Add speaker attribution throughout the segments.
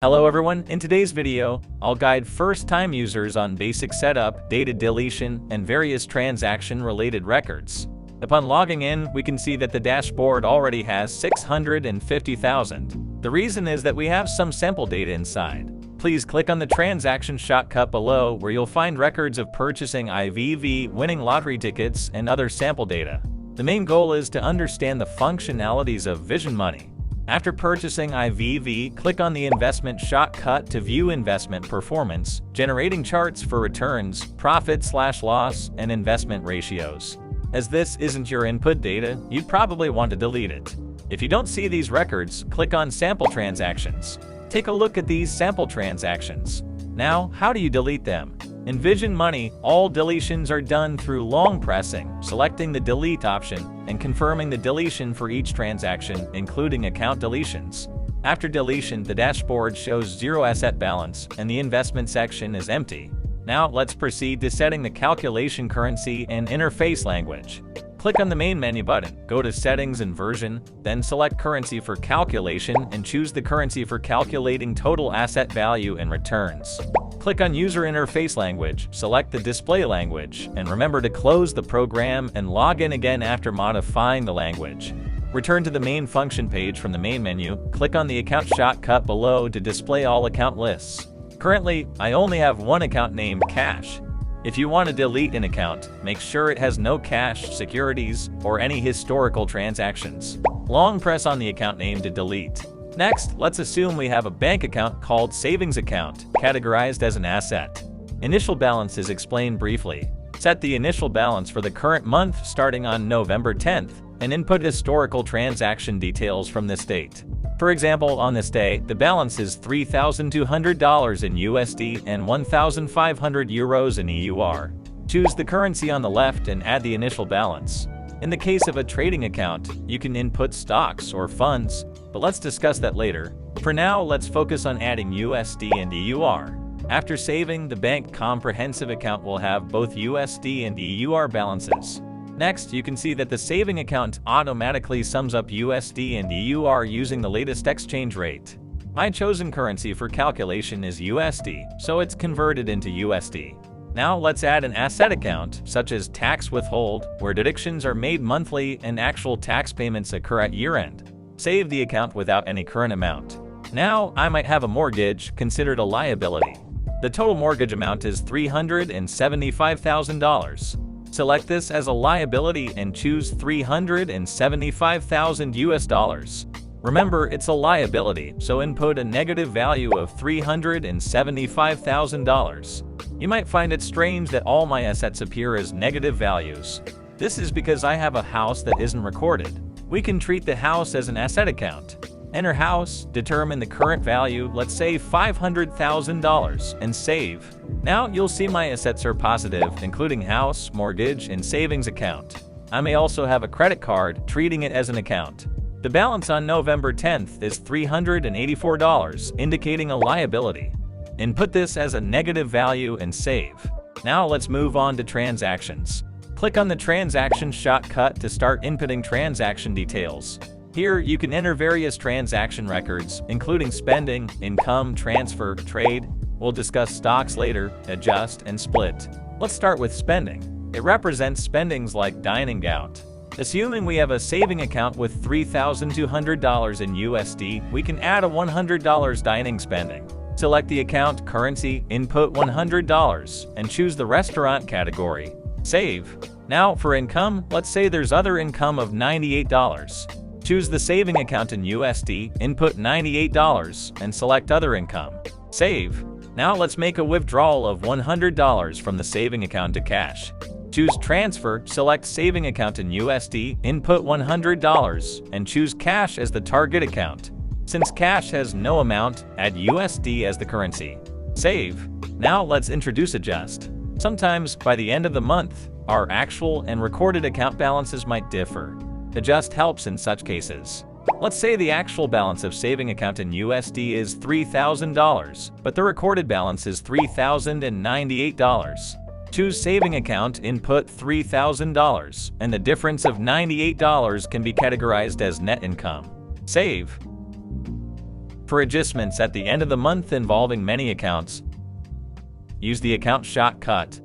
Speaker 1: Hello everyone, in today's video, I'll guide first-time users on basic setup, data deletion, and various transaction-related records. Upon logging in, we can see that the dashboard already has 650,000. The reason is that we have some sample data inside. Please click on the transaction shortcut below where you'll find records of purchasing IVV, winning lottery tickets, and other sample data. The main goal is to understand the functionalities of Vision Money. After purchasing IVV, click on the investment shortcut to view investment performance, generating charts for returns, profit/loss, and investment ratios. As this isn't your input data, you'd probably want to delete it. If you don't see these records, click on Sample Transactions. Take a look at these sample transactions. Now, how do you delete them? In Vision Money, all deletions are done through long pressing, selecting the delete option, and confirming the deletion for each transaction, including account deletions. After deletion, the dashboard shows zero asset balance, and the investment section is empty. Now, let's proceed to setting the calculation currency and interface language. Click on the main menu button, go to Settings and Version, then select Currency for Calculation and choose the currency for calculating total asset value and returns. Click on User Interface Language, select the display language, and remember to close the program and log in again after modifying the language. Return to the main function page from the main menu, click on the account shortcut below to display all account lists. Currently, I only have one account named Cash. If you want to delete an account, make sure it has no cash, securities, or any historical transactions. Long press on the account name to delete. Next, let's assume we have a bank account called Savings Account, categorized as an asset. Initial balance is explained briefly. Set the initial balance for the current month starting on November 10th, and input historical transaction details from this date. For example, on this day, the balance is $3,200 in USD and 1,500 euros in EUR. Choose the currency on the left and add the initial balance. In the case of a trading account, you can input stocks or funds, but let's discuss that later. For now, let's focus on adding USD and EUR. After saving, the bank comprehensive account will have both USD and EUR balances. Next, you can see that the saving account automatically sums up USD and EUR using the latest exchange rate. My chosen currency for calculation is USD, so it's converted into USD. Now let's add an asset account, such as tax withhold, where deductions are made monthly and actual tax payments occur at year-end. Save the account without any current amount. Now, I might have a mortgage considered a liability. The total mortgage amount is $375,000. Select this as a liability and choose $375,000 US. Remember, it's a liability, so input a negative value of $375,000. You might find it strange that all my assets appear as negative values. This is because I have a house that isn't recorded. We can treat the house as an asset account. Enter house, determine the current value, let's say $500,000, and save. Now you'll see my assets are positive, including house, mortgage, and savings account. I may also have a credit card, treating it as an account. The balance on November 10th is $384, indicating a liability. Input this as a negative value and save. Now let's move on to transactions. Click on the transaction shortcut to start inputting transaction details. Here, you can enter various transaction records, including spending, income, transfer, trade. We'll discuss stocks later, adjust, and split. Let's start with spending. It represents spendings like dining out. Assuming we have a saving account with $3,200 in USD, we can add a $100 dining spending. Select the account currency, input $100, and choose the restaurant category. Save. Now, for income, let's say there's other income of $98. Choose the saving account in USD, input $98, and select other income. Save. Now let's make a withdrawal of $100 from the saving account to cash. Choose transfer, select saving account in USD, input $100, and choose cash as the target account. Since cash has no amount, add USD as the currency. Save. Now let's introduce adjust. Sometimes, by the end of the month, our actual and recorded account balances might differ. Adjust helps in such cases. Let's say the actual balance of saving account in USD is $3,000, but the recorded balance is $3,098. Choose saving account, input $3,000, and the difference of $98 can be categorized as net income. Save. For adjustments at the end of the month involving many accounts, use the account shortcut.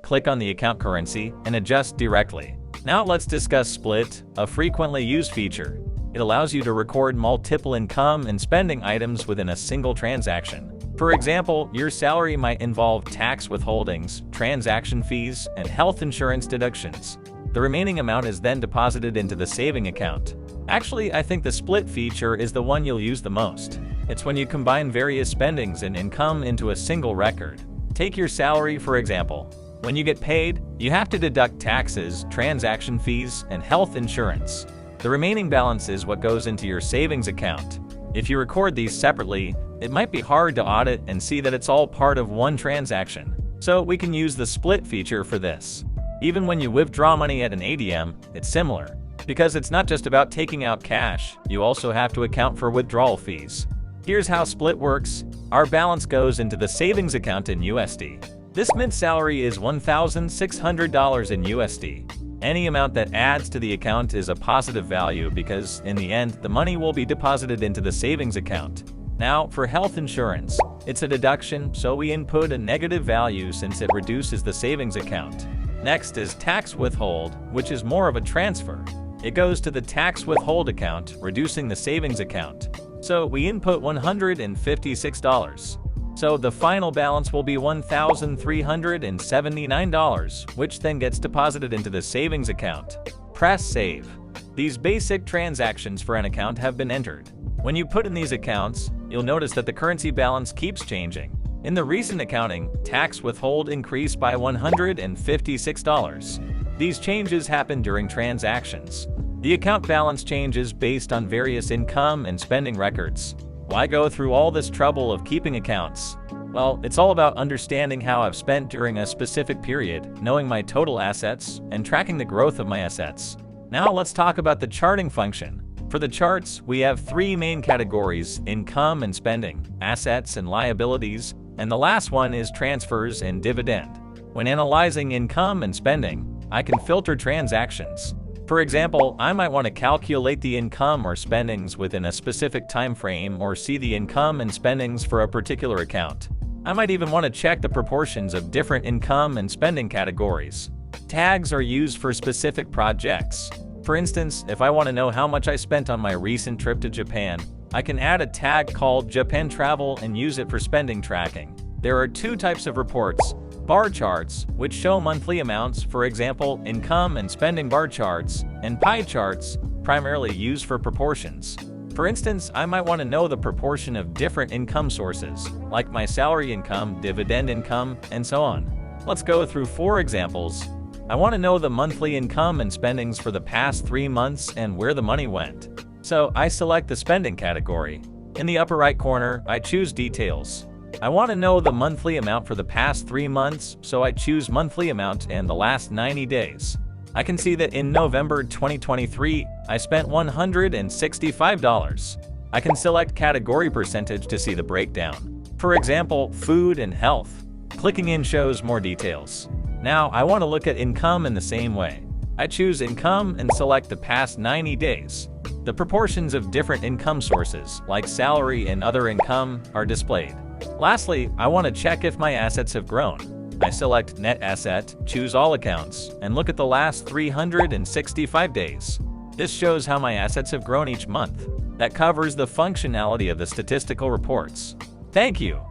Speaker 1: Click on the account currency and adjust directly. Now let's discuss Split, a frequently used feature. It allows you to record multiple income and spending items within a single transaction. For example, your salary might involve tax withholdings, transaction fees, and health insurance deductions. The remaining amount is then deposited into the saving account. Actually, I think the Split feature is the one you'll use the most. It's when you combine various spendings and income into a single record. Take your salary, for example. When you get paid, you have to deduct taxes, transaction fees, and health insurance. The remaining balance is what goes into your savings account. If you record these separately, it might be hard to audit and see that it's all part of one transaction. So we can use the Split feature for this. Even when you withdraw money at an ATM, it's similar. Because it's not just about taking out cash, you also have to account for withdrawal fees. Here's how Split works. Our balance goes into the savings account in USD. This Mint salary is $1,600 in USD. Any amount that adds to the account is a positive value because, in the end, the money will be deposited into the savings account. Now, for health insurance, it's a deduction, so we input a negative value since it reduces the savings account. Next is tax withhold, which is more of a transfer. It goes to the tax withhold account, reducing the savings account. So we input $156. So the final balance will be $1,379, which then gets deposited into the savings account. Press Save. These basic transactions for an account have been entered. When you put in these accounts, you'll notice that the currency balance keeps changing. In the recent accounting, tax withhold increased by $156. These changes happen during transactions. The account balance changes based on various income and spending records. Why go through all this trouble of keeping accounts? Well, it's all about understanding how I've spent during a specific period, knowing my total assets, and tracking the growth of my assets. Now let's talk about the charting function. For the charts, we have three main categories: income and spending, assets and liabilities, and the last one is transfers and dividend. When analyzing income and spending, I can filter transactions. For example, I might want to calculate the income or spendings within a specific time frame or see the income and spendings for a particular account. I might even want to check the proportions of different income and spending categories. Tags are used for specific projects. For instance, if I want to know how much I spent on my recent trip to Japan, I can add a tag called Japan Travel and use it for spending tracking. There are two types of reports: bar charts, which show monthly amounts, for example, income and spending bar charts, and pie charts, primarily used for proportions. For instance, I might want to know the proportion of different income sources, like my salary income, dividend income, and so on. Let's go through 4 examples. I want to know the monthly income and spendings for the past 3 months and where the money went. So I select the spending category. In the upper right corner, I choose Details. I want to know the monthly amount for the past 3 months, so I choose monthly amount and the last 90 days. I can see that in November 2023, I spent $165. I can select category percentage to see the breakdown. For example, food and health. Clicking in shows more details. Now I want to look at income in the same way. I choose income and select the past 90 days. The proportions of different income sources, like salary and other income, are displayed. Lastly, I want to check if my assets have grown. I select Net Asset, choose All Accounts, and look at the last 365 days. This shows how my assets have grown each month. That covers the functionality of the statistical reports. Thank you.